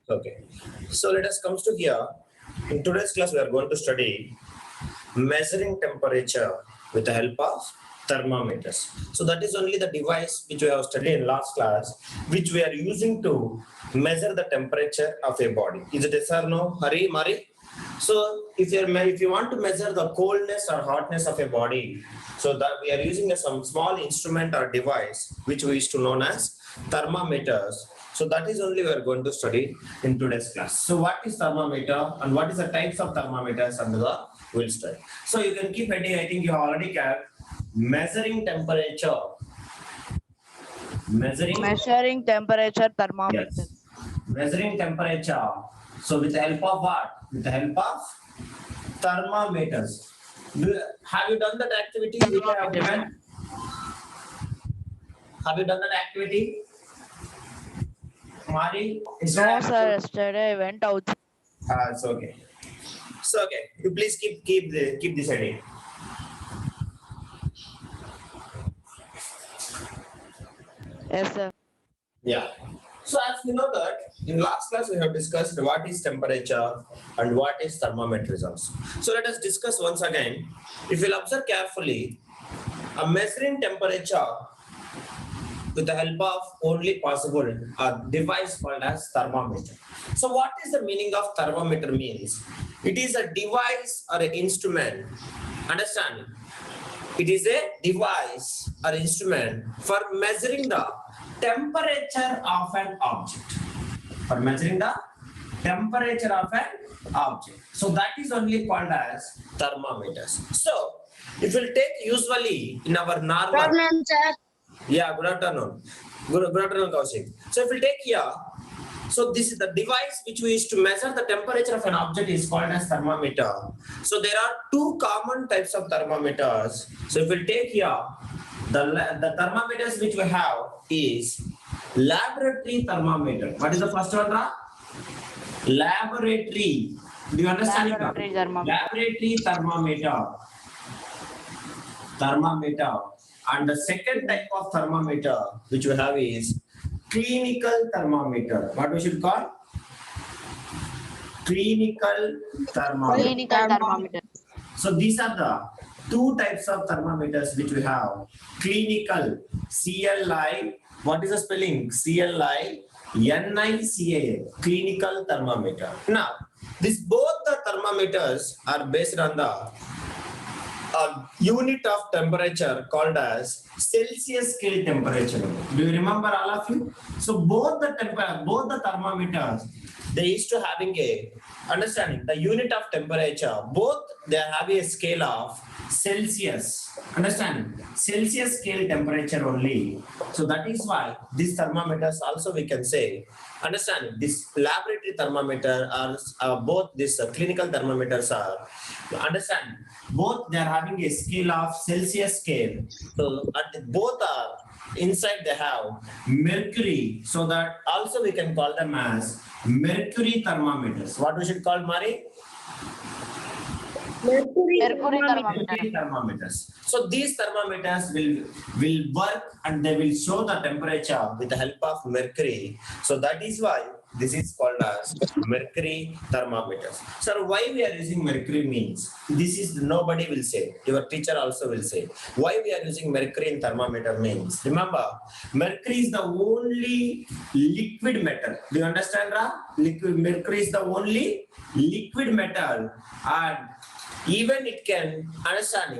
Okay. So let us come to here. In today's class, we are going to study measuring temperature with the help of thermometers. So that is only the device which we have studied in last class, which we are using to measure the temperature of a body. Is it yes or no? Hari, Mari? So if you want to measure the coldness or hotness of a body, so that we are using some small instrument or device which we used to known as thermometers. So that is only we are going to study in today's class. So what is thermometer and what is the types of thermometers and the we'll study. So you can keep heading. I think you already kept measuring temperature. Measuring temperature thermometer. Yes. Measuring temperature. So with the help of what? With the help of thermometers. Have you done that activity? Have you done that activity? Mari? No, sir. Yesterday I went out. It's okay. So okay, you please keep this heading. Yes, sir. Yeah. So as we know that in last class we have discussed what is temperature and what is thermometers also. So let us discuss once again. If you'll observe carefully, a measuring temperature with the help of only possible a device called as thermometer. So what is the meaning of thermometer means? It is a device or an instrument. Understand? It is a device or instrument for measuring the temperature of an object. For measuring the temperature of an object. So that is only called as thermometers. So if we'll take usually in our normal. Good afternoon, sir. Yeah, good afternoon. Good afternoon, Kaushik. So if we take here, so this is the device which we use to measure the temperature of an object is called as thermometer. So there are two common types of thermometers. So if we take here, the thermometers which we have is laboratory thermometer. What is the first one, Ra? Laboratory. Do you understand it? Laboratory thermometer. And the second type of thermometer which we have is clinical thermometer. What we should call? Clinical thermometer. So these are the two types of thermometers which we have. Clinical, CLI. What is the spelling? CLI-NICA. Clinical thermometer. Now, both the thermometers are based on the unit of temperature called as Celsius scale temperature. Do you remember all of you? So both the thermometers, they used to having a understanding the unit of temperature. Both they have a scale of Celsius. Understanding Celsius scale temperature only. So that is why these thermometers also we can say. Understanding this laboratory thermometer are both these clinical thermometers are. Understand both they are having a scale of Celsius scale. So both are inside they have mercury. So that also we can call them as mercury thermometers. What we should call, Mari? Mercury thermometers. So these thermometers will work and they will show the temperature with the help of mercury. So that is why this is called as mercury thermometers. So why we are using mercury means this is nobody will say. Your teacher also will say why we are using mercury in thermometer means. Remember, mercury is the only liquid metal. Do you understand, Ra? Mercury is the only liquid metal and even it can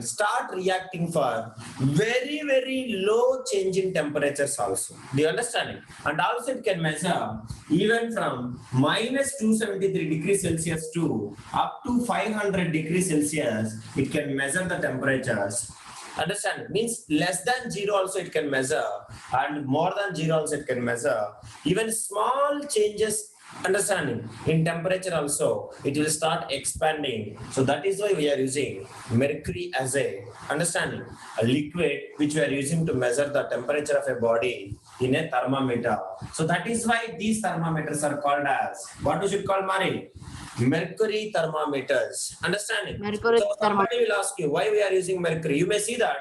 start reacting for very low change in temperatures also. Do you understand it? And also it can measure even from minus 273 degrees Celsius to up to 500 degrees Celsius. It can measure the temperatures. Understand? It means less than 0 also it can measure and more than 0 also it can measure. Even small changes understanding in temperature also it will start expanding. So that is why we are using mercury as a understanding a liquid which we are using to measure the temperature of a body in a thermometer. So that is why these thermometers are called as what we should call, Mari? Mercury thermometers. Understanding? Mercury so somebody will ask you why we are using mercury. You may see that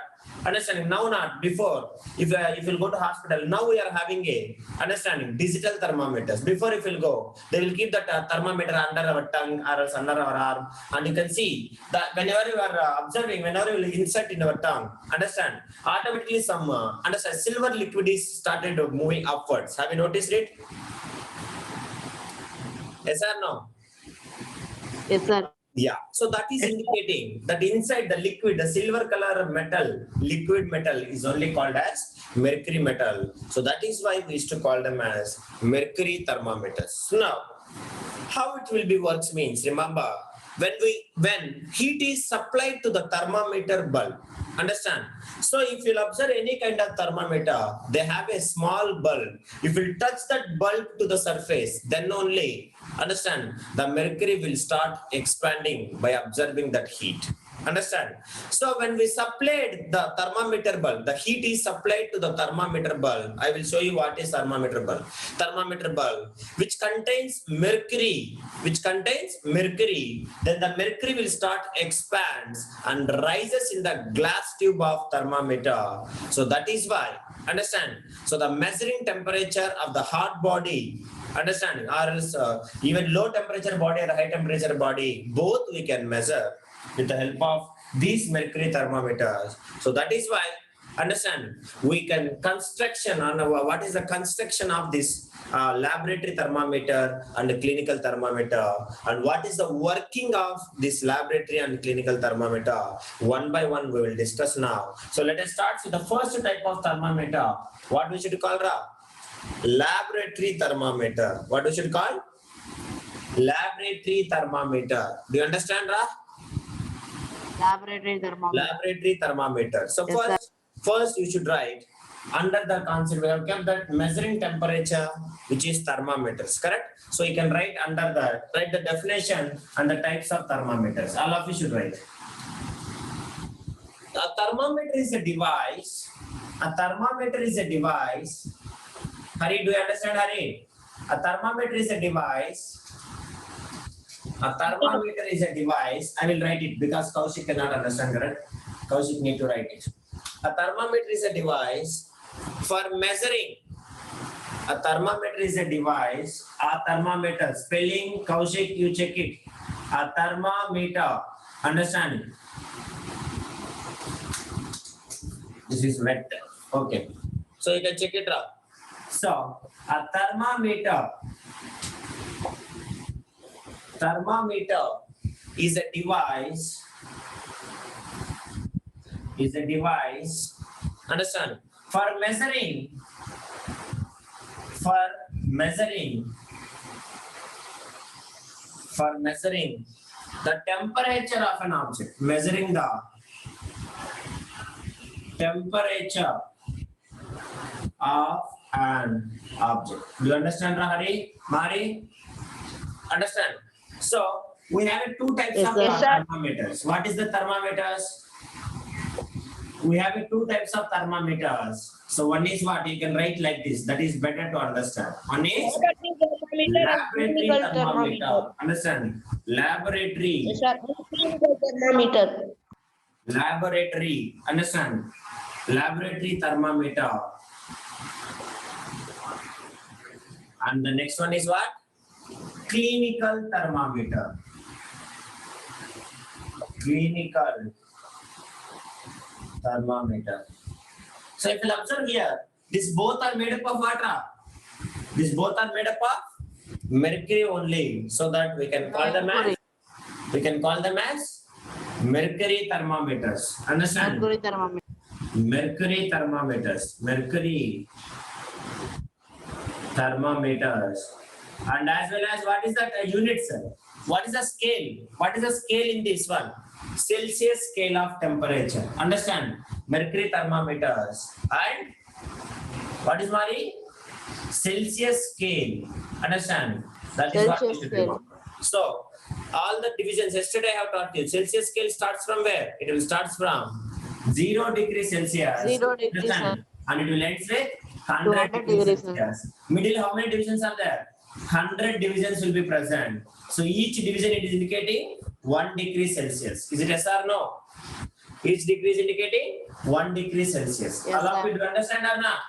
Understanding? Now not before. If you'll go to hospital, now we are having a understanding digital thermometers. Before if you'll go, they will keep that thermometer under our tongue or else under our arm, and you can see that whenever you are observing, whenever you will insert in our tongue, understand? Automatically some understand silver liquid is started moving upwards. Have you noticed it? Yes or no? Yes, sir. Yeah, so that is indicating that inside the liquid, the silver color metal, liquid metal is only called as mercury metal. So that is why we used to call them as mercury thermometers. Now, how it will be works means, remember, when heat is supplied to the thermometer bulb, understand? So if you'll observe any kind of thermometer, they have a small bulb. If you touch that bulb to the surface, then only, understand, the mercury will start expanding by observing that heat. Understand? So when we supplied the thermometer bulb, the heat is supplied to the thermometer bulb. I will show you what is thermometer bulb. Thermometer bulb, which contains mercury, then the mercury will start expands and rises in the glass tube of thermometer. So that is why, understand? So the measuring temperature of the hot body, understanding, or else even low temperature body or high temperature body, both we can measure with the help of these mercury thermometers. So that is why, understand, we can construction on what is the construction of this laboratory thermometer and the clinical thermometer, and what is the working of this laboratory and clinical thermometer. One by one we will discuss now. So let us start with the first type of thermometer. What we should call laboratory thermometer. What we should call? Laboratory thermometer. Do you understand, Ra? Laboratory thermometer. Laboratory thermometer. So Yes, first you should write under the concept, we have kept that measuring temperature, which is thermometers, correct? So you can write under that, write the definition and the types of thermometers. All of you should write. A thermometer is a device. A thermometer is a device. Hari, do you understand, Hari? A thermometer is a device. A thermometer is a device. I will write it because Kaushik cannot understand, correct? Kaushik need to write it. A thermometer is a device for measuring. A thermometer is a device. A thermometer. Spelling, Kaushik, you check it. A thermometer. Understand? This is wet. Okay. So you can check it out. So, a thermometer. Thermometer is a device. Understand? For measuring the temperature of an object. Measuring the temperature of an object. Do you understand, Rahari? Mari? Understand? So we have two types Yes, of sir. thermometers. What is the thermometers? We have two types of thermometers. So one is what you can write like this. That is better to understand. One is laboratory thermometer. Understand? Laboratory. Yes, sir. Clinical thermometer. Laboratory. Understand? Laboratory thermometer. And the next one is what? Clinical thermometer. Clinical thermometer. So if you observe here, these both are made up of what? These both are made up of mercury only. So that we can call them as mercury thermometers. Understand? Mercury thermometer. Mercury thermometers. Mercury thermometers. And as well as what is that unit, sir? What is the scale? What is the scale in this one? Celsius scale of temperature. Understand? Mercury thermometers. And what is Mari? Celsius scale. Understand? That is what we Celsius should scale. remember. So all the divisions yesterday I have taught you. Celsius scale starts from where? It will start from 0 degrees Celsius. 0 degrees Understand? And it will end with 100 100 degrees degrees Celsius. Middle, how many divisions are there? 100 divisions will be present. So each division it is indicating 1 degree Celsius. Is it yes or no? Each degree is indicating 1 degree Celsius. Yes, All of sir. you do understand or not?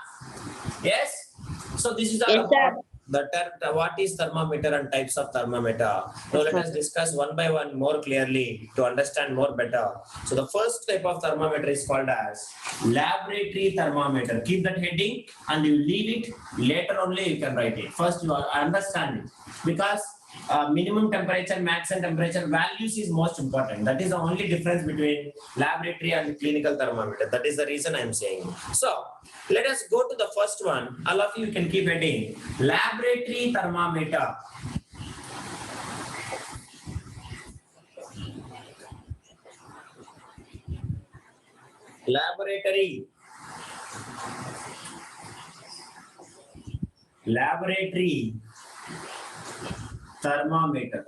Yes? So this is all Yes, about what is thermometer and types of thermometer. Now Yes, let sir. us discuss one by one more clearly to understand more better. So the first type of thermometer is called as laboratory thermometer. Keep that heading and you leave it. Later only you can write it. First you understand it because minimum temperature, maximum temperature values is most important. That is the only difference between laboratory and clinical thermometer. That is the reason I am saying. So let us go to the first one. All of you can keep heading. Laboratory thermometer. Laboratory. Laboratory thermometer.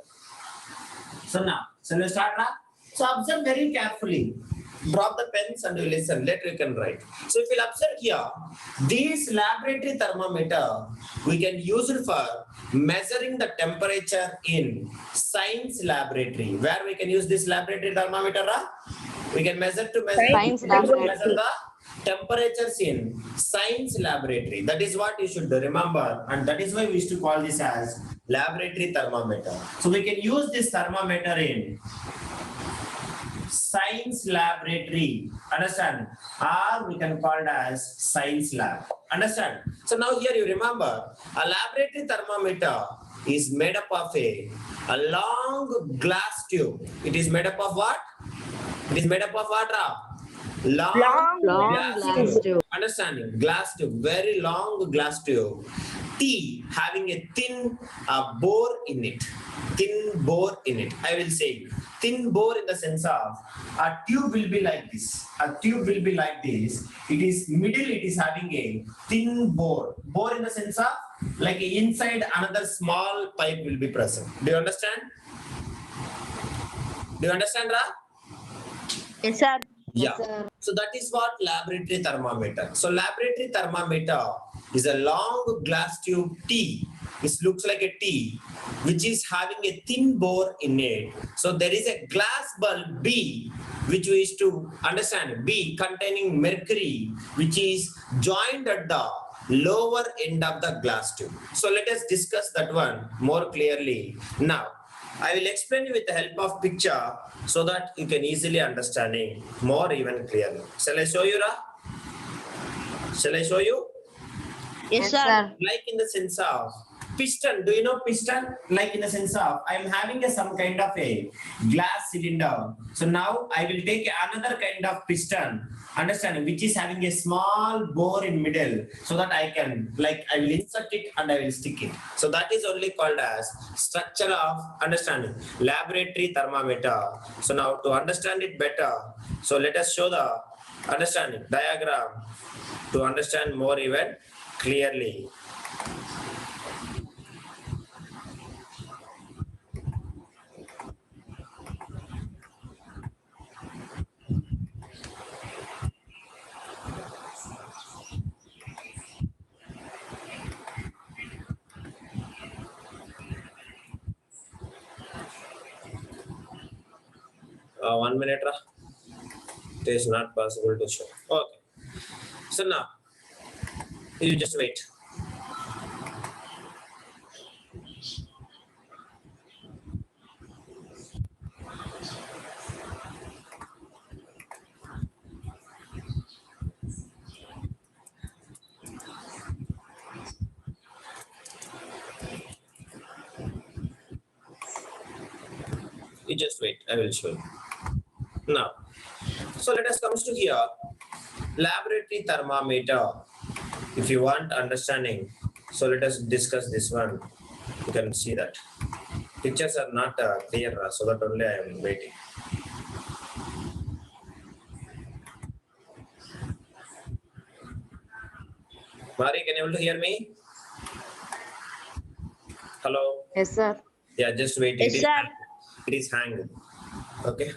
So now, shall we start now? So observe very carefully. Drop the pens and you listen. Later you can write. So if you observe here, this laboratory thermometer, we can use it for measuring the temperature in science laboratory. Where we can use this laboratory thermometer? We can measure to measure, Science we can laboratory. measure the temperatures in science laboratory. That is what you should remember, and that is why we used to call this as laboratory thermometer. So we can use this thermometer in science laboratory, understand, or we can call it as science lab, understand. So now here you remember a laboratory thermometer is made up of a long glass tube. It is made up of what? It is made up of what? Long glass tube. Understanding? Glass tube, very long glass tube. T having a thin bore in it. Thin bore in it. I will say thin bore in the sense of a tube will be like this. A tube will be like this. It is middle. It is having a thin bore. Bore in the sense of like inside another small pipe will be present. Do you understand? Do you understand, Ra? Yes, sir. Yeah. Yes, sir. So that is what laboratory thermometer. So laboratory thermometer is a long glass tube T. It looks like a T, which is having a thin bore in it. So there is a glass bulb B, which we used to understand. B containing mercury, which is joined at the lower end of the glass tube. So let us discuss that one more clearly now. I will explain you with the help of picture so that you can easily understand it more even clearly. Shall I show you, Ra? Shall I show you? Yes, sir. Like in the sense of piston. Do you know piston? Like in the sense of I am having some kind of a glass cylinder. So now I will take another kind of piston, understanding, which is having a small bore in middle, so that I can I will insert it and I will stick it. So that is only called as structure of understanding, laboratory thermometer. So now to understand it better, so let us show the understanding diagram to understand more even clearly. One minute, Ra. It is not possible to show. Okay. So now, you just wait. You just wait. I will show you. Now, so let us come to here. Laboratory thermometer. If you want understanding, so let us discuss this one. You can see that pictures are not clear, so that only I am waiting. Mari, can you able to hear me? Hello. Yes, sir. Yeah, just wait. Yes, It is sir. hanged. It is hanged. Okay.